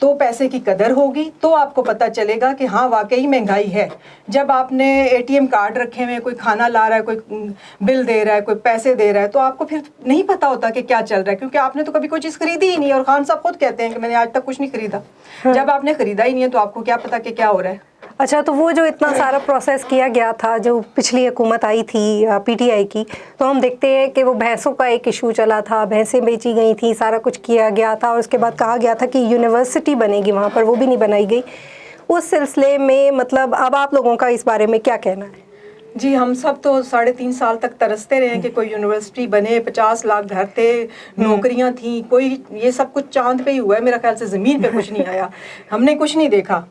تو پیسے کی قدر ہوگی, تو آپ کو پتہ چلے گا کہ ہاں واقعی مہنگائی ہے. جب آپ نے ATM کارڈ رکھے ہوئے, کوئی کھانا لا رہا ہے, کوئی بل دے رہا ہے, کوئی پیسے دے رہا ہے, تو آپ کو پھر نہیں پتہ ہوتا کہ کیا چل رہا ہے, کیونکہ آپ نے تو کبھی کوئی چیز خریدی ہی نہیں. اور خان صاحب خود کہتے ہیں کہ میں نے آج تک کچھ نہیں خریدا. جب آپ نے خریدا ہی نہیں ہے تو آپ کو کیا پتہ کہ کیا ہو رہا ہے. اچھا, تو وہ جو اتنا سارا پروسیس کیا گیا تھا, جو پچھلی حکومت آئی تھی PTI کی, تو ہم دیکھتے ہیں کہ وہ بھینسوں کا ایک ایشو چلا تھا, بھینسیں بیچی گئی تھیں, سارا کچھ کیا گیا تھا, اور اس کے بعد کہا گیا تھا کہ یونیورسٹی بنے گی وہاں پر, وہ بھی نہیں بنائی گئی. اس سلسلے میں مطلب اب آپ لوگوں کا اس بارے میں کیا کہنا ہے؟ جی, ہم سب تو 3.5 سال تک ترستے رہے کہ کوئی یونیورسٹی بنے, 50 لاکھ گھر تھے, نوکریاں تھیں, کوئی یہ سب کچھ چاند پہ ہی ہوا ہے. میرا خیال سے زمین پہ کچھ نہیں آیا, ہم نے کچھ نہیں دیکھا.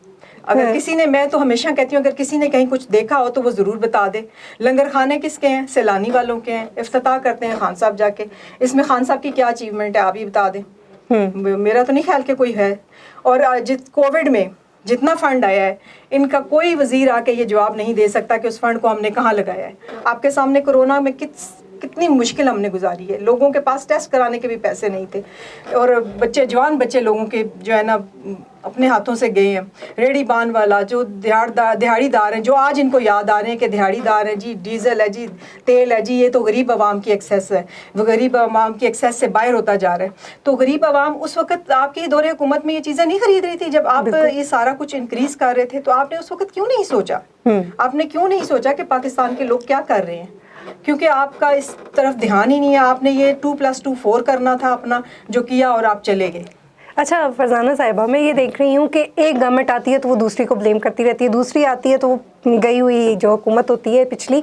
اگر کسی نے, میں تو ہمیشہ کہتی ہوں اگر کسی نے کہیں کچھ دیکھا ہو تو وہ ضرور بتا دے. لنگر خانے کس کے ہیں؟ سیلانی والوں کے ہیں. افتتاح کرتے ہیں خان صاحب جا کے. اس میں خان صاحب کی کیا اچیومنٹ ہے, آپ ہی بتا دیں. میرا تو نہیں خیال کہ کوئی ہے. اور کووڈ میں جتنا فنڈ آیا ہے, ان کا کوئی وزیر آ کے یہ جواب نہیں دے سکتا کہ اس فنڈ کو ہم نے کہاں لگایا ہے. آپ کے سامنے کورونا میں کتنی مشکل ہم نے گزاری ہے. لوگوں کے پاس ٹیسٹ کرانے کے بھی پیسے نہیں تھے, اور بچے, جوان بچے لوگوں کے جو ہے نا اپنے ہاتھوں سے گئے ہیں. ریڑی بان والا, جو دہاڑی دار ہیں, جو آج ان کو یاد آ رہے ہیں کہ دہاڑی دار ہیں جی, ڈیزل ہے جی, تیل ہے جی, یہ تو غریب عوام کی ایکسیس ہے, وہ غریب عوام کی ایکسیس سے باہر ہوتا جا رہا ہے. تو غریب عوام اس وقت آپ کی دور حکومت میں یہ چیزیں نہیں خرید رہی تھی. جب آپ یہ سارا کچھ انکریز کر رہے تھے تو آپ نے اس وقت کیوں نہیں سوچا؟ آپ نے کیوں نہیں سوچا کہ پاکستان کے لوگ کیا کر رہے ہیں؟ کیونکہ آپ کا اس طرف دھیان ہی نہیں ہے. آپ نے یہ 2+2 4 کرنا تھا اپنا, جو کیا, اور آپ چلے گئے. اچھا فرزانہ صاحبہ, میں یہ دیکھ رہی ہوں کہ ایک گورنمنٹ آتی ہے تو وہ دوسری کو بلیم کرتی رہتی ہے, دوسری آتی ہے تو وہ گئی ہوئی جو حکومت ہوتی ہے پچھلی,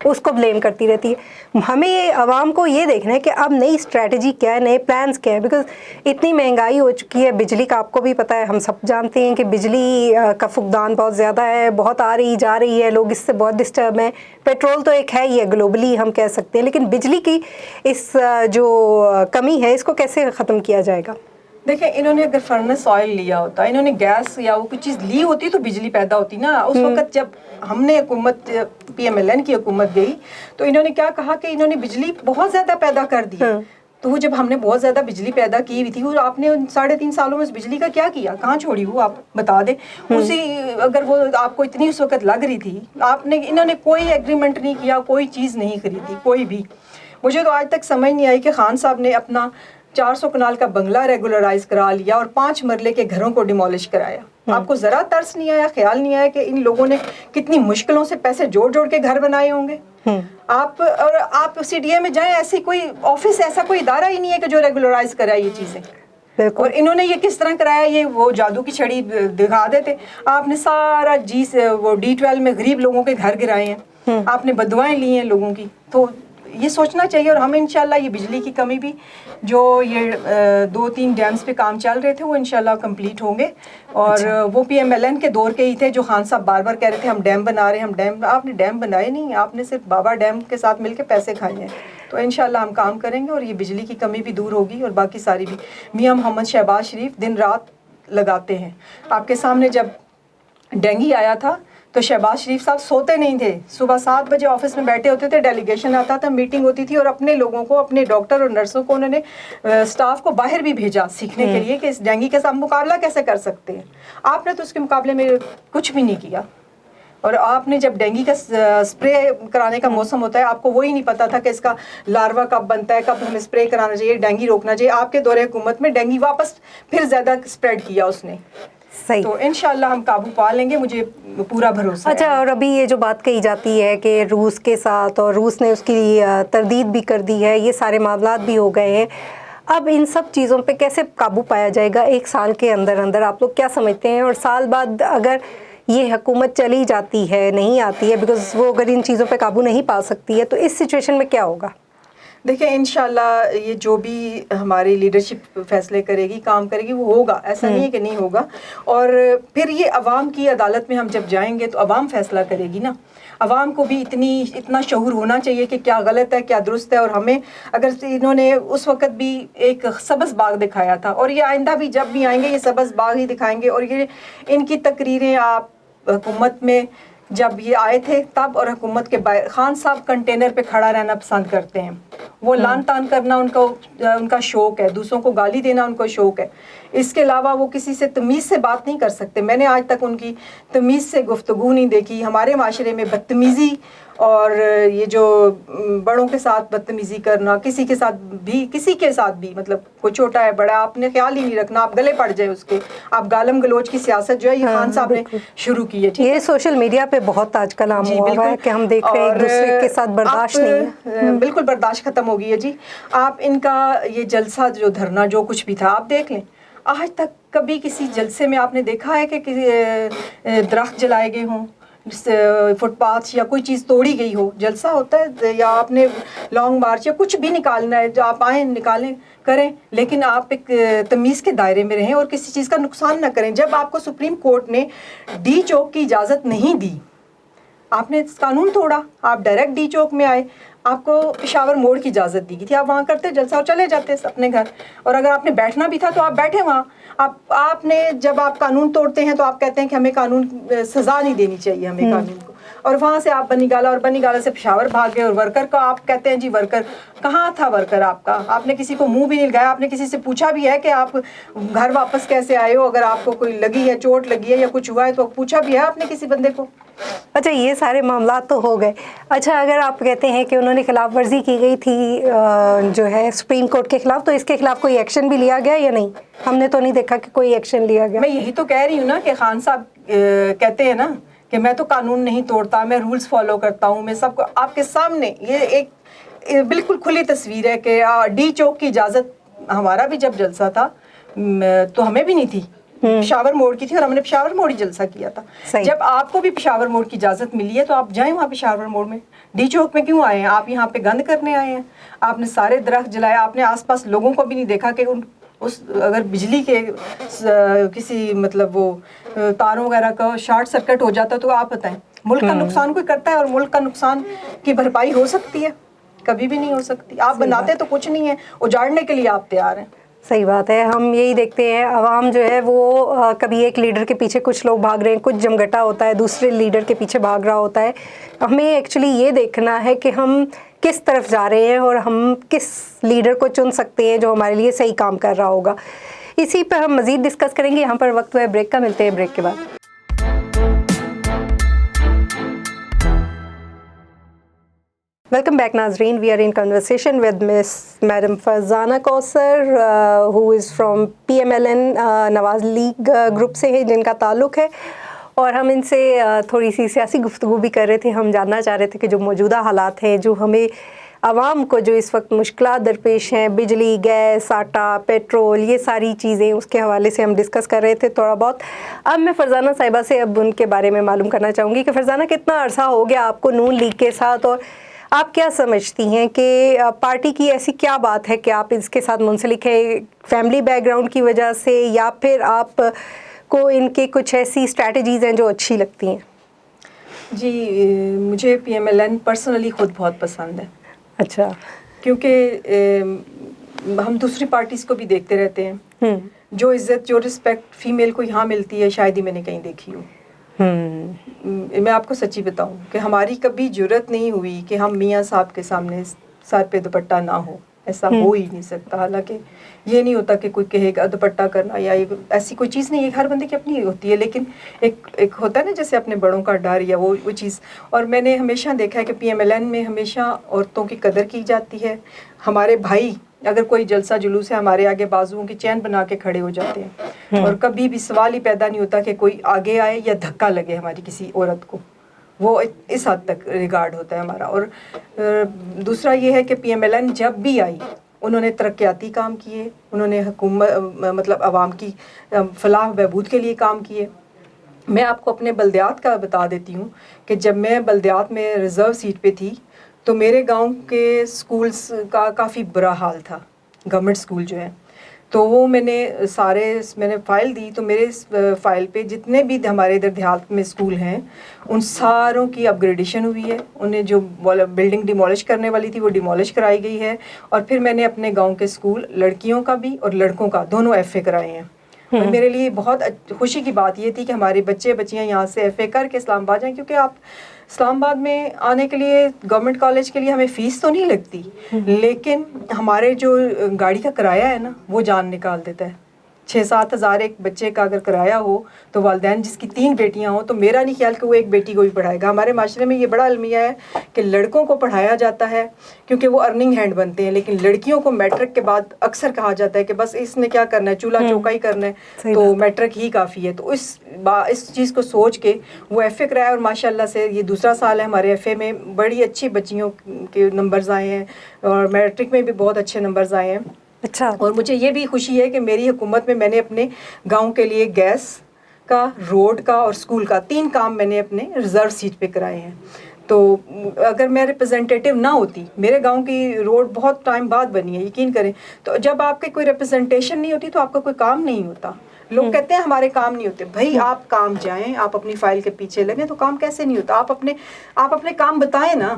اس کو بلیم کرتی رہتی ہے. ہمیں عوام کو یہ دیکھنا ہے کہ اب نئی اسٹریٹجی کیا ہے, نئے پلانز کیا ہیں, بیکاز اتنی مہنگائی ہو چکی ہے. بجلی کا آپ کو بھی پتہ ہے, ہم سب جانتے ہیں کہ بجلی کا فقدان بہت زیادہ ہے, بہت آ رہی جا رہی ہے, لوگ اس سے بہت ڈسٹرب ہیں. پیٹرول تو ایک ہے ہی ہے, گلوبلی ہم کہہ سکتے ہیں, لیکن بجلی کی اس جو کمی ہے, اس کو کیسے ختم کیا جائے گا؟ دیکھیں, انہوں نے اگر فرنس آئل لیا ہوتا, انہوں نے گیس یا وہ کوئی چیز لی ہوتی تو بجلی پیدا ہوتی نا. اس وقت جب ہم نے حکومت, PMLN کی حکومت گئی, تو انہوں نے کیا کہا کہ انہوں نے بجلی بہت زیادہ پیدا کر دی. تو وہ جب ہم نے بہت زیادہ بجلی پیدا کی ہوئی تھی, وہ آپ نے 3.5 سالوں میں اس بجلی کا کیا کیا, کہاں چھوڑی, وہ آپ بتا دیں. اسی اگر وہ آپ کو اتنی اس وقت لگ رہی تھی, انہوں نے کوئی ایگریمنٹ نہیں کیا, کوئی چیز نہیں خریدی, کوئی بھی. مجھے تو آج تک سمجھ نہیں آئی کہ خان صاحب نے اپنا 400 کنال کا بنگلہ ریگولرائز کرا لیا اور 5 مرلے کے گھروں کو ڈیمولش کرایا. آپ کو ذرا ترس نہیں آیا, خیال نہیں آیا کہ ان لوگوں نے کتنی مشکلوں سے پیسے جوڑ جوڑ کے گھر بنائے ہوں گے؟ آپ CDA میں جائیں, ایسی کوئی آفس, ایسا کوئی ادارہ ہی نہیں ہے کہ جو ریگولرائز کرائے یہ چیزیں. اور انہوں نے یہ کس طرح کرایا, یہ وہ جادو کی چھڑی دکھا دیتے. آپ نے سارا وہ D12 میں غریب لوگوں کے گھر گرائے ہیں, آپ نے بدوائیں لی ہیں لوگوں کی. تو یہ سوچنا چاہیے. اور ہمیں انشاءاللہ یہ بجلی کی کمی بھی, جو یہ 2-3 ڈیمز پہ کام چل رہے تھے, وہ انشاءاللہ کمپلیٹ ہوں گے. اور وہ PMLN کے دور کے ہی تھے جو خان صاحب بار بار کہہ رہے تھے ہم ڈیم بنا رہے ہیں, ہم ڈیم. آپ نے ڈیم بنائے نہیں, آپ نے صرف بابا ڈیم کے ساتھ مل کے پیسے کھائے ہیں. تو انشاءاللہ ہم کام کریں گے اور یہ بجلی کی کمی بھی دور ہوگی, اور باقی ساری بھی. میاں محمد شہباز شریف دن رات لگاتے ہیں. آپ کے سامنے جب ڈینگی آیا تھا تو شہباز شریف صاحب سوتے نہیں تھے, صبح 7 بجے آفس میں بیٹھے ہوتے تھے, ڈیلیگیشن آتا تھا, میٹنگ ہوتی تھی, اور اپنے لوگوں کو, اپنے ڈاکٹر اور نرسوں کو انہوں نے سٹاف کو باہر بھی بھیجا سیکھنے کے لیے کہ اس ڈینگی کے ساتھ مقابلہ کیسے کر سکتے ہیں. آپ نے تو اس کے مقابلے میں کچھ بھی نہیں کیا. اور آپ نے جب ڈینگی کا سپرے کرانے کا موسم ہوتا ہے, آپ کو وہی نہیں پتا تھا کہ اس کا لاروا کب بنتا ہے, کب ہمیں سپرے کرانا چاہیے, ڈینگی روکنا چاہیے. آپ کے دور حکومت میں ڈینگی واپس پھر زیادہ سپریڈ کیا اس نے. صحیح. تو انشاءاللہ ہم قابو پا لیں گے, مجھے پورا بھروسہ ہے. اچھا, اور ابھی یہ جو بات کہی جاتی ہے کہ روس کے ساتھ, اور روس نے اس کی تردید بھی کر دی ہے, یہ سارے معاملات بھی ہو گئے ہیں, اب ان سب چیزوں پہ کیسے قابو پایا جائے گا 1 سال کے اندر اندر؟ آپ لوگ کیا سمجھتے ہیں؟ اور سال بعد اگر یہ حکومت چلی جاتی ہے, نہیں آتی ہے, بیکاز وہ اگر ان چیزوں پہ قابو نہیں پا سکتی ہے, تو اس سچویشن میں کیا ہوگا؟ دیکھیں, انشاءاللہ یہ جو بھی ہماری لیڈرشپ فیصلے کرے گی, کام کرے گی, وہ ہوگا. ایسا نہیں ہے کہ نہیں ہوگا. اور پھر یہ عوام کی عدالت میں ہم جب جائیں گے تو عوام فیصلہ کرے گی نا. عوام کو بھی اتنا شعور ہونا چاہیے کہ کیا غلط ہے, کیا درست ہے. اور ہمیں, اگر انہوں نے اس وقت بھی ایک سبز باغ دکھایا تھا, اور یہ آئندہ بھی جب بھی آئیں گے یہ سبز باغ ہی دکھائیں گے. اور یہ ان کی تقریریں آپ حکومت میں جب یہ آئے تھے تب اور حکومت کے باہر, خان صاحب کنٹینر پہ کھڑا رہنا پسند کرتے ہیں. وہ لان تان کرنا ان کا شوق ہے, دوسروں کو گالی دینا ان کو شوق ہے. اس کے علاوہ وہ کسی سے تمیز سے بات نہیں کر سکتے. میں نے آج تک ان کی تمیز سے گفتگو نہیں دیکھی. ہمارے معاشرے میں بدتمیزی اور یہ جو بڑوں کے ساتھ بدتمیزی کرنا, کسی کے ساتھ بھی مطلب کوئی چھوٹا ہے بڑا, آپ نے خیال ہی نہیں رکھنا, آپ گلے پڑ جائے اس کے, آپ گالم گلوچ کی سیاست جو ہے یہ خان صاحب نے شروع کی ہے. یہ سوشل میڈیا پہ بہت آج کل عام ہوا ہوا ہے کہ ہم دیکھ رہے ہیں ایک دوسرے کے ساتھ برداشت نہیں ہے. بالکل برداشت ختم ہو گئی ہے جی. آپ ان کا یہ جلسہ جو دھرنا جو کچھ بھی تھا آپ دیکھ لیں, آج تک کبھی کسی جلسے میں آپ نے دیکھا ہے کہ کسی درخت جلائے گئے ہوں, فٹ پاتھ یا کوئی چیز توڑی گئی ہو؟ جلسہ ہوتا ہے یا آپ نے لانگ مارچ یا کچھ بھی نکالنا ہے جو آپ آئیں نکالیں کریں, لیکن آپ ایک تمیز کے دائرے میں رہیں اور کسی چیز کا نقصان نہ کریں. جب آپ کو سپریم کورٹ نے ڈی چوک کی اجازت نہیں دی, آپ نے قانون توڑا, آپ ڈائریکٹ ڈی چوک میں آئے, آپ کو پشاور موڑ کی اجازت دی گئی تھی, آپ وہاں کرتے جلسہ اور چلے جاتے اپنے گھر. اور اگر آپ نے بیٹھنا بھی تھا تو آپ بیٹھے وہاں. آپ نے جب آپ قانون توڑتے ہیں تو آپ کہتے ہیں کہ ہمیں قانون سزا نہیں دینی چاہیے ہمیں قانون کو, اور وہاں سے آپ بنی گالا اور بنی گالا سے پشاور بھاگ گئے. اور ورکر کا آپ کہتے ہیں جی ورکر کہاں تھا ورکر آپ کا؟ آپ نے کسی کو منہ بھی نہیں لگایا, آپ نے کسی سے پوچھا بھی ہے کہ آپ گھر واپس کیسے آئے ہو؟ اگر آپ کو کوئی لگی ہے, چوٹ لگی ہے یا کچھ ہوا ہے تو پوچھا بھی ہے آپ نے کسی بندے کو؟ اچھا یہ سارے معاملات تو ہو گئے. اچھا اگر آپ کہتے ہیں کہ انہوں نے خلاف ورزی کی گئی تھی جو ہے سپریم کورٹ کے خلاف, تو اس کے خلاف کوئی ایکشن بھی لیا گیا یا نہیں؟ ہم نے تو نہیں دیکھا کہ کوئی ایکشن لیا گیا. میں یہی تو کہہ رہی ہوں نا کہ خان صاحب کہتے ہیں نا کہ میں تو قانون نہیں توڑتا, میں رولز فالو کرتا ہوں. میں سب کو آپ کے سامنے یہ ایک بالکل کھلی تصویر ہے کہ ڈی چوک کی اجازت ہمارا بھی جب جلسہ تھا تو ہمیں بھی نہیں تھی, پشاور موڑ کی تھی اور ہم نے پشاور موڑ ہی جلسہ کیا تھا. جب آپ کو بھی پشاور موڑ کی اجازت ملی ہے تو آپ جائیں وہاں پشاور موڑ میں. ڈی چوک میں کیوں آئے ہیں آپ؟ یہاں پہ گند کرنے آئے ہیں. آپ نے سارے درخت جلائے, آپ نے آس پاس لوگوں کو بھی نہیں دیکھا کہ اگر بجلی کے کسی مطلب وہ تاروں وغیرہ کا شارٹ سرکٹ ہو جاتا تو آپ بتائیں ملک کا نقصان کوئی کرتا ہے؟ اور ملک کا نقصان کی بھرپائی ہو سکتی ہے؟ کبھی بھی نہیں ہو سکتی. آپ بناتے تو کچھ نہیں ہے, اجاڑنے کے لیے آپ تیار ہیں. صحیح بات ہے. ہم یہی دیکھتے ہیں عوام جو ہے وہ کبھی ایک لیڈر کے پیچھے کچھ لوگ بھاگ رہے ہیں, کچھ جمگٹا ہوتا ہے دوسرے لیڈر کے پیچھے بھاگ رہا ہوتا ہے. ہمیں ایکچولی یہ دیکھنا ہے کہ ہم کس طرف جا رہے ہیں اور ہم کس لیڈر کو چن سکتے ہیں جو ہمارے لیے صحیح کام کر رہا ہوگا. اسی پر ہم مزید ڈسکس کریں گے. یہاں پر وقت ہے بریک کا, ملتے ہیں بریک کے بعد. Welcome back ناظرین. We are in conversation with Miss Madam Farzana Kausar who is from PMLN Nawaz league group سے ہے جن کا تعلق ہے, اور ہم ان سے تھوڑی سی سیاسی گفتگو بھی کر رہے تھے. ہم جاننا چاہ رہے تھے کہ جو موجودہ حالات ہیں, جو ہمیں عوام کو جو اس وقت مشکلات درپیش ہیں, بجلی, گیس, آٹا, پیٹرول, یہ ساری چیزیں, اس کے حوالے سے ہم ڈسکس کر رہے تھے تھوڑا بہت. اب میں فرزانہ صاحبہ سے اب ان کے بارے میں معلوم کرنا چاہوں گی کہ فرزانہ کتنا عرصہ ہو گیا آپ کو نون لیگ کے ساتھ, اور آپ کیا سمجھتی ہیں کہ پارٹی کی ایسی کیا بات ہے کہ آپ اس کے ساتھ منسلک ہیں؟ فیملی بیک گراؤنڈ کی وجہ سے, یا پھر آپ کو ان کے کچھ ایسی اسٹریٹجیز ہیں جو اچھی لگتی ہیں؟ جی مجھے PMLN پرسنلی خود بہت پسند ہے. اچھا. کیونکہ ہم دوسری پارٹیز کو بھی دیکھتے رہتے ہیں, جو عزت جو رسپیکٹ فیمیل کو یہاں ملتی ہے شاید ہی میں نے کہیں دیکھی ہو. میں آپ کو سچی بتاؤں کہ ہماری کبھی جرت نہیں ہوئی کہ ہم میاں صاحب کے سامنے سر پہ دوپٹہ نہ ہو, ایسا ہو ہی نہیں سکتا. حالانکہ یہ نہیں ہوتا کہ کوئی کہے گا دوپٹہ کرنا یا ایسی کوئی چیز نہیں ہے, ہر بندے کی اپنی ہوتی ہے, لیکن ایک ہوتا ہے نا جیسے اپنے بڑوں کا ڈر یا وہ چیز. اور میں نے ہمیشہ دیکھا ہے کہ PMLN میں ہمیشہ عورتوں کی قدر کی جاتی ہے. ہمارے بھائی اگر کوئی جلسہ جلوس ہے ہمارے آگے بازوؤں کی چین بنا کے کھڑے ہو جاتے ہیں, اور کبھی بھی سوال ہی پیدا نہیں ہوتا کہ کوئی آگے آئے یا دھکا لگے ہماری کسی عورت کو. وہ اس حد تک ریگارڈ ہوتا ہے ہمارا. اور دوسرا یہ ہے کہ PMLN جب بھی آئی انہوں نے ترقیاتی کام کیے, انہوں نے حکومت مطلب عوام کی فلاح بہبود کے لیے کام کیے. میں آپ کو اپنے بلدیات کا بتا دیتی ہوں کہ جب میں بلدیات میں ریزرو سیٹ پہ تھی تو میرے گاؤں کے سکولز کا کافی برا حال تھا, گورنمنٹ سکول جو ہیں. تو وہ میں نے فائل دی, تو میرے فائل پہ جتنے بھی ہمارے ادھر دیہات میں سکول ہیں ان ساروں کی اپ گریڈیشن ہوئی ہے. انہیں جو بلڈنگ ڈیمولش کرنے والی تھی وہ ڈیمولش کرائی گئی ہے. اور پھر میں نے اپنے گاؤں کے سکول لڑکیوں کا بھی اور لڑکوں کا دونوں FA کرائے ہیں. اور میرے لیے بہت خوشی کی بات یہ تھی کہ ہمارے بچے بچیاں یہاں سے FA کر کے اسلام آباد جائیں, کیونکہ آپ اسلام آباد میں آنے کے لیے گورنمنٹ کالج کے لیے ہمیں فیس تو نہیں لگتی، لیکن ہمارے جو گاڑی کا کرایہ ہے نا وہ جان نکال دیتا ہے. 6-7 ہزار ایک بچے کا اگر کرایہ ہو تو والدین جس کی 3 بیٹیاں ہوں تو میرا نہیں خیال کہ وہ ایک بیٹی کو بھی پڑھائے گا. ہمارے معاشرے میں یہ بڑا المیہ ہے کہ لڑکوں کو پڑھایا جاتا ہے کیونکہ وہ ارننگ ہینڈ بنتے ہیں، لیکن لڑکیوں کو میٹرک کے بعد اکثر کہا جاتا ہے کہ بس اس نے کیا کرنا ہے، چولہا چوکا ہی کرنا ہے، تو میٹرک ہی کافی ہے. تو اس چیز کو سوچ کے وہ ایف اے کرایا، اور ماشاء اللہ سے یہ دوسرا سال ہے ہمارے ایف اے میں بڑی اچھی بچیوں کے نمبرز آئے ہیں، اور میٹرک میں بھی بہت اچھے نمبرز آئے ہیں. اچھا. اور مجھے یہ بھی خوشی ہے کہ میری حکومت میں نے اپنے گاؤں کے لیے گیس کا، روڈ کا اور اسکول کا 3 کام میں نے اپنے ریزرو سیٹ پہ کرائے ہیں. تو اگر میں ریپرزنٹیٹیو نہ ہوتی، میرے گاؤں کی روڈ بہت ٹائم بعد بنی ہے یقین کریں، تو جب آپ کی کوئی ریپرزنٹیشن نہیں ہوتی تو آپ کا کوئی کام نہیں ہوتا. لوگ کہتے ہیں ہمارے کام نہیں ہوتے، بھائی آپ کام جائیں، آپ اپنی فائل کے پیچھے لگیں تو کام کیسے نہیں ہوتا. آپ اپنے کام بتائیں نا،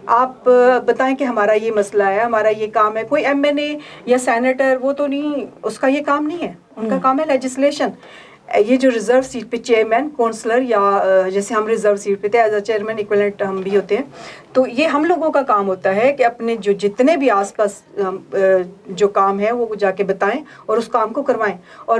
آپ بتائیں کہ ہمارا یہ مسئلہ ہے، ہمارا یہ کام ہے. کوئی ایم این اے یا سینیٹر وہ تو نہیں، اس کا یہ کام نہیں ہے، ان کا کام ہے لیجسلیشن. یہ جو ریزرو سیٹ پہ چیئرمین، کونسلر، یا جیسے ہم ریزرو سیٹ پہ تھے ایز اے چیئرمین ایکویلنٹ ہم بھی ہوتے ہیں، تو یہ ہم لوگوں کا کام ہوتا ہے کہ اپنے جو جتنے بھی آس پاس جو کام ہے وہ جا کے بتائیں اور اس کام کو کروائیں. اور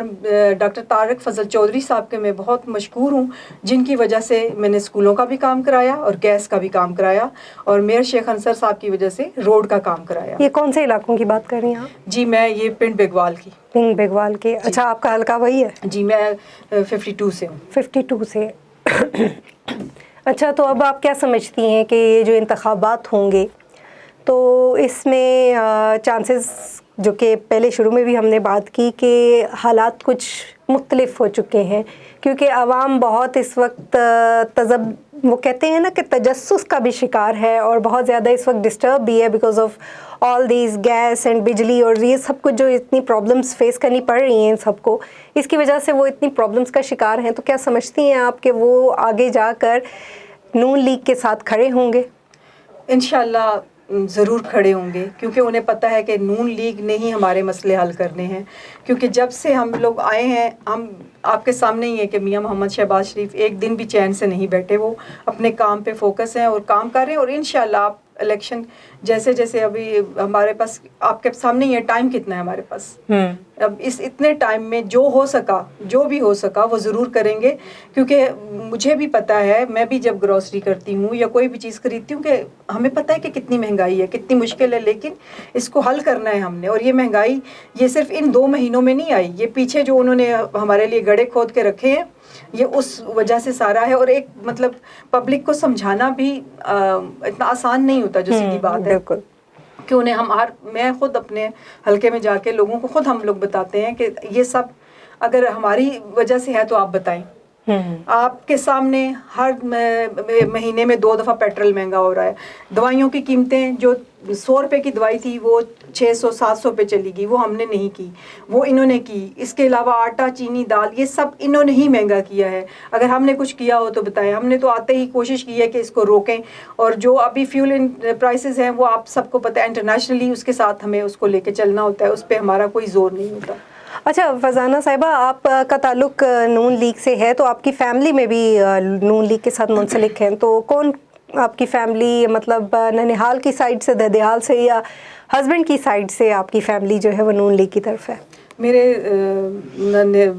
ڈاکٹر طارق فضل چودھری صاحب کے میں بہت مشکور ہوں، جن کی وجہ سے میں نے اسکولوں کا بھی کام کرایا اور گیس کا بھی کام کرایا، اور میئر شیخ انصر صاحب کی وجہ سے روڈ کا کام کرایا. یہ کون سے علاقوں کی بات کر رہی ہیں آپ؟ جی میں یہ پنڈ بیگوال کی. پنڈ بیگوال کے. اچھا، آپ کا حلقہ وہی ہے؟ جی میں 52 سے ہوں. 52 سے. اچھا، تو اب آپ کیا سمجھتی ہیں کہ یہ جو انتخابات ہوں گے تو اس میں چانسز، جو کہ پہلے شروع میں بھی ہم نے بات کی کہ حالات کچھ مختلف ہو چکے ہیں کیونکہ عوام بہت اس وقت وہ کہتے ہیں نا کہ تجسس کا بھی شکار ہے، اور بہت زیادہ اس وقت ڈسٹرب بھی ہے because of all these gas and بجلی اور یہ سب کچھ جو اتنی پرابلمس فیس کرنی پڑ رہی ہیں ان سب کو، اس کی وجہ سے وہ اتنی پرابلمس کا شکار ہیں. تو کیا سمجھتی ہیں آپ کہ وہ آگے جا کر نون لیگ کے ساتھ کھڑے ہوں گے؟ انشاءاللہ ضرور کھڑے ہوں گے، کیونکہ انہیں پتہ ہے کہ نون لیگ نے ہی ہمارے مسئلے حل کرنے ہیں. کیونکہ جب سے ہم لوگ آئے ہیں، ہم آپ کے سامنے ہی ہے کہ میاں محمد شہباز شریف ایک دن بھی چین سے نہیں بیٹھے، وہ اپنے کام پہ فوکس ہیں اور کام کر رہے ہیں. اور انشاءاللہ آپ الیکشن جیسے ابھی ہمارے پاس آپ کے سامنے ہی ہے، ٹائم کتنا ہے ہمارے پاس، اب اس اتنے ٹائم میں جو بھی ہو سکا وہ ضرور کریں گے. کیونکہ مجھے بھی پتہ ہے، میں بھی جب گروسری کرتی ہوں یا کوئی بھی چیز خریدتی ہوں، کہ ہمیں پتہ ہے کہ کتنی مہنگائی ہے، کتنی مشکل ہے، لیکن اس کو حل کرنا ہے ہم نے. اور یہ مہنگائی یہ صرف ان 2 مہینوں میں نہیں آئی، یہ پیچھے جو انہوں نے ہمارے لیے گڑھے کھود کے رکھے ہیں یہ اس وجہ سے سارا ہے. اور ایک مطلب پبلک کو سمجھانا بھی اتنا آسان نہیں ہوتا، جو سیدھی بات ہے. بالکل. کہ انہیں میں خود اپنے حلقے میں جا کے لوگوں کو خود ہم لوگ بتاتے ہیں کہ یہ سب اگر ہماری وجہ سے ہے تو آپ بتائیں. آپ کے سامنے ہر مہینے میں 2 دفعہ پیٹرول مہنگا ہو رہا ہے، دوائیوں کی قیمتیں جو 100 روپے کی دوائی تھی وہ 600-700 پہ چلی گئی، وہ ہم نے نہیں کی، وہ انہوں نے کی. اس کے علاوہ آٹا، چینی، دال، یہ سب انہوں نے ہی مہنگا کیا ہے. اگر ہم نے کچھ کیا ہو تو بتائیں. ہم نے تو آتے ہی کوشش کی ہے کہ اس کو روکیں. اور جو ابھی فیول پرائسز ہیں وہ آپ سب کو پتہ ہے، انٹرنیشنلی اس کے ساتھ ہمیں اس کو لے کے چلنا ہوتا ہے، اس پہ ہمارا کوئی زور نہیں ہوتا. اچھا فضانہ صاحبہ، آپ کا تعلق نون لیگ سے ہے تو آپ کی فیملی میں بھی نون لیگ کے ساتھ منسلک ہیں، تو کون آپ کی فیملی، مطلب ننیہال کی سائڈ سے، ددیال سے، یا ہسبینڈ کی سائڈ سے آپ کی فیملی جو ہے وہ نون لیگ کی طرف ہے؟ میرے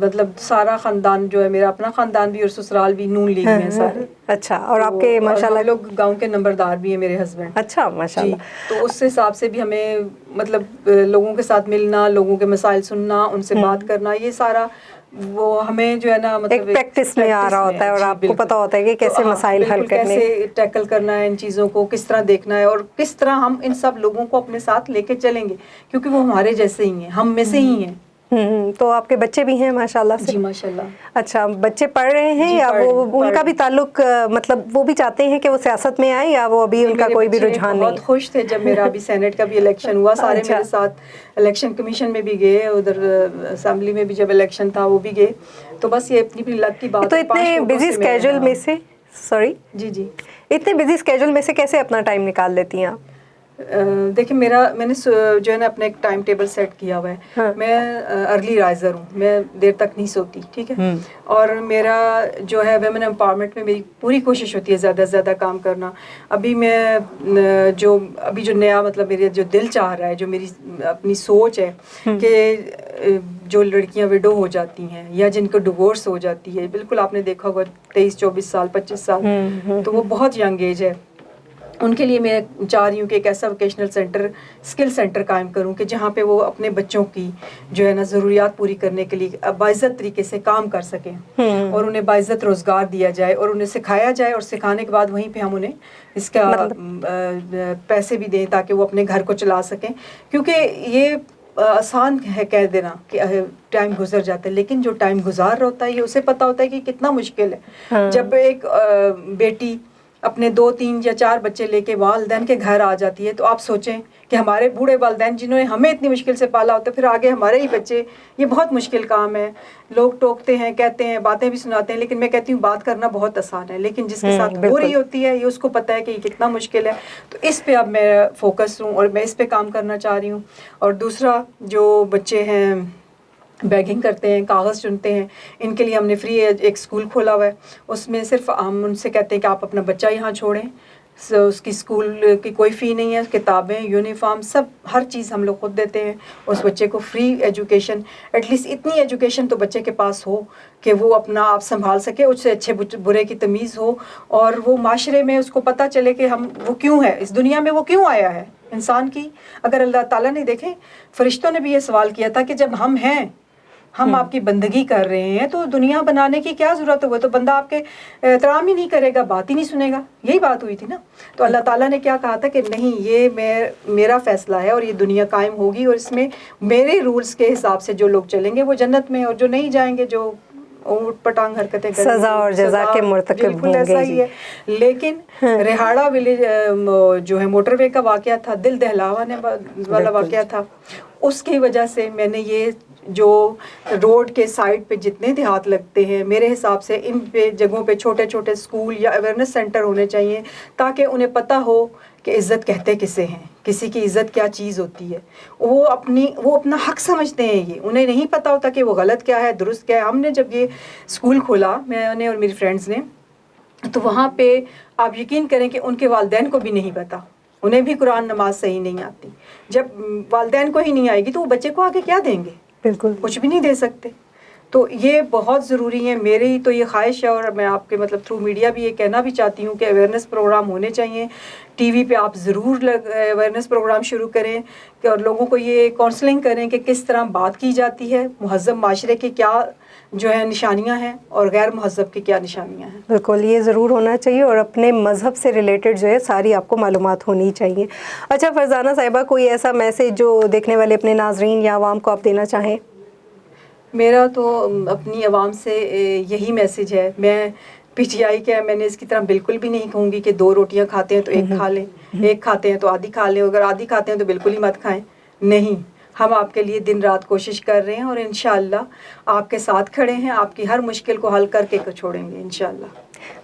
مطلب سارا خاندان جو ہے، میرا اپنا خاندان بھی اور سسرال بھی نون لیگ میں سارے. اچھا. اور آپ کے ماشاءاللہ لوگ گاؤں کے نمبردار بھی ہیں میرے ہسبینڈ. اچھا ماشاءاللہ. تو اس حساب سے بھی ہمیں مطلب لوگوں کے ساتھ ملنا، لوگوں کے مسائل سننا، ان سے بات کرنا، یہ سارا وہ ہمیں جو ہے نا مطلب ایک پریکٹس میں آ رہا ہوتا ہے، اور آپ کو پتہ ہوتا ہے کہ کیسے مسائل حل کرنے، کیسے ٹیکل کرنا ہے ان چیزوں کو، کس طرح دیکھنا ہے، اور کس طرح ہم ان سب لوگوں کو اپنے ساتھ لے کے چلیں گے، کیونکہ وہ ہمارے جیسے ہی ہیں، ہم میں سے ہی ہیں. تو آپ کے بچے بھی ہیں ماشاءاللہ سے؟ جی ماشاءاللہ. اچھا، بچے پڑھ رہے ہیں یا وہ ان کا بھی تعلق، مطلب وہ بھی چاہتے ہیں کہ وہ سیاست میں آئے، یا وہ ابھی ان کا کوئی بھی رجحان نہیں؟ بہت خوش تھے جب میرا ابھی سینٹ کا بھی الیکشن ہوا، سارے میرے ساتھ الیکشن کمیشن میں بھی گئے، ادھر اسمبلی میں بھی جب الیکشن تھا وہ بھی گئے. تو بس یہ اپنی لک کی بات. تو اتنے بزی اسکیجول میں سے اتنے بزی اسکیجول میں سے کیسے اپنا ٹائم نکال لیتی ہیں آپ؟ دیکھیں میں نے جو ہے نا اپنا ایک ٹائم ٹیبل سیٹ کیا ہوا ہے. میں ارلی رائزر ہوں, میں دیر تک نہیں سوتی, ٹھیک ہے. اور میرا جو ہے ویمن امپاورمنٹ میں میری پوری کوشش ہوتی ہے زیادہ سے زیادہ کام کرنا. ابھی جو نیا مطلب میرے جو دل چاہ رہا ہے, جو میری اپنی سوچ ہے کہ جو لڑکیاں وڈو ہو جاتی ہیں یا جن کو ڈیورس ہو جاتی ہے, بالکل آپ نے دیکھا ہوگا 23-24 سال 25 سال, تو وہ بہت ینگ ایج ہے. ان کے لیے میں چاہ رہی ہوں کہ ایک ایسا ووکیشنل سینٹر, اسکل سینٹر قائم کروں کہ جہاں پہ وہ اپنے بچوں کی جو ہے نا ضروریات پوری کرنے کے لیے باعزت طریقے سے کام کر سکیں, اور انہیں باعزت روزگار دیا جائے اور انہیں سکھایا جائے, اور سکھانے کے بعد وہیں پہ ہم انہیں اس کا پیسے بھی دیں تاکہ وہ اپنے گھر کو چلا سکیں. کیونکہ یہ آسان ہے کہہ دینا کہ ٹائم گزر جاتا ہے, لیکن جو ٹائم گزار رہا ہوتا ہے یہ اسے پتہ ہوتا ہے کہ کتنا مشکل ہے. جب ایک بیٹی اپنے 2-3 یا 4 بچے لے کے والدین کے گھر آ جاتی ہے, تو آپ سوچیں کہ ہمارے بوڑھے والدین جنہوں نے ہمیں اتنی مشکل سے پالا ہوتا ہے, پھر آگے ہمارے ہی بچے, یہ بہت مشکل کام ہے. لوگ ٹوکتے ہیں, کہتے ہیں, باتیں بھی سناتے ہیں, لیکن میں کہتی ہوں بات کرنا بہت آسان ہے, لیکن جس کے ساتھ ہو رہی ہوتی ہے یہ اس کو پتہ ہے کہ یہ کتنا مشکل ہے. تو اس پہ اب میں فوکس ہوں اور میں اس پہ کام کرنا چاہ رہی ہوں. اور دوسرا, جو بچے ہیں بیگنگ کرتے ہیں, کاغذ چنتے ہیں, ان کے لیے ہم نے فری ایک اسکول کھولا ہوا ہے. اس میں صرف ہم ان سے کہتے ہیں کہ آپ اپنا بچہ یہاں چھوڑیں, اس کی اسکول کی کوئی فی نہیں ہے, کتابیں, یونیفارم, سب ہر چیز ہم لوگ خود دیتے ہیں. اس بچے کو فری ایجوکیشن, ایٹ لیسٹ اتنی ایجوکیشن تو بچے کے پاس ہو کہ وہ اپنا آپ سنبھال سکے, اس سے اچھے برے کی تمیز ہو, اور وہ معاشرے میں اس کو پتہ چلے کہ وہ کیوں ہے اس دنیا میں, وہ کیوں آیا ہے. انسان کی اگر اللہ تعالیٰ نے دیکھیں, فرشتوں نے بھی یہ سوال کیا تھا کہ جب ہم ہیں, ہم آپ کی بندگی کر رہے ہیں, تو دنیا بنانے کی کیا ضرورت ہے؟ تو بندہ آپ کے احترام ہی نہیں کرے گا, بات ہی نہیں سنے گا. یہی بات ہوئی تھی نا. تو اللہ تعالیٰ نے کیا کہا تھا کہ نہیں, یہ میرا فیصلہ ہے اور یہ دنیا قائم ہوگی, اور اس میں میرے رولز کے حساب سے جو لوگ چلیں گے وہ جنت میں, اور جو نہیں جائیں گے, جو اوٹ پٹانگ حرکتیں کریں گے, سزا اور جزا کے مرتکب ہوں گے. ایسا ہی ہے. لیکن ریہاڑا ولیج جو ہے موٹر وے کا واقعہ تھا, دل دہلانے والا واقعہ تھا. اس کی وجہ سے میں نے یہ جو روڈ کے سائڈ پہ جتنے دیہات لگتے ہیں, میرے حساب سے ان پہ جگہوں پہ چھوٹے چھوٹے اسکول یا اویئرنیس سینٹر ہونے چاہیے, تاکہ انہیں پتہ ہو کہ عزت کہتے کسے ہیں, کسی کی عزت کیا چیز ہوتی ہے. وہ اپنا حق سمجھتے ہیں, یہ انہیں نہیں پتہ ہوتا کہ وہ غلط کیا ہے, درست کیا ہے. ہم نے جب یہ اسکول کھولا, میں نے اور میری فرینڈز نے, تو وہاں پہ آپ یقین کریں کہ ان کے والدین کو بھی نہیں پتہ, انہیں بھی قرآن نماز صحیح نہیں آتی. جب والدین کو ہی نہیں آئے گی تو وہ بچے کو آگے کیا دیں گے؟ بالکل کچھ بھی نہیں دے سکتے. تو یہ بہت ضروری ہے. میری تو یہ خواہش ہے, اور میں آپ کے مطلب تھرو میڈیا بھی یہ کہنا بھی چاہتی ہوں کہ اویئرنیس پروگرام ہونے چاہیے. ٹی وی پہ آپ ضرور اویئرنیس پروگرام شروع کریں, کہ اور لوگوں کو یہ کاؤنسلنگ کریں کہ کس طرح بات کی جاتی ہے, مہذب معاشرے کی کیا جو ہے نشانیاں ہیں اور غیر مہذب کی کیا نشانیاں ہیں. بالکل, یہ ضرور ہونا چاہیے, اور اپنے مذہب سے ریلیٹڈ جو ہے ساری آپ کو معلومات ہونی چاہیے. اچھا فرزانہ صاحبہ, کوئی ایسا میسیج جو دیکھنے والے اپنے ناظرین یا عوام کو آپ دینا چاہیں؟ میرا تو اپنی عوام سے یہی میسیج ہے. میں پی ٹی آئی کا, میں نے اس کی طرح بالکل بھی نہیں کہوں گی کہ 2 روٹیاں کھاتے ہیں تو ایک کھا لیں, ایک کھاتے ہیں تو آدھی کھا لیں, اگر آدھی کھاتے ہیں تو بالکل ہی مت کھائیں. نہیں, ہم آپ کے لیے دن رات کوشش کر رہے ہیں, اور انشاءاللہ آپ کے ساتھ کھڑے ہیں. آپ کی ہر مشکل کو حل کر کے چھوڑیں گے انشاءاللہ.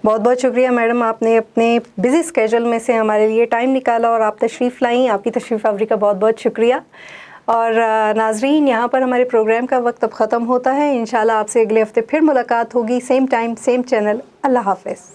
بہت بہت شکریہ میڈم, آپ نے اپنے بزی اسکیجول میں سے ہمارے لیے ٹائم نکالا اور آپ تشریف لائیں. آپ کی تشریف آوری کا بہت بہت شکریہ. اور ناظرین, یہاں پر ہمارے پروگرام کا وقت اب ختم ہوتا ہے. انشاءاللہ آپ سے اگلے ہفتے پھر ملاقات ہوگی, سیم ٹائم سیم چینل. اللہ حافظ.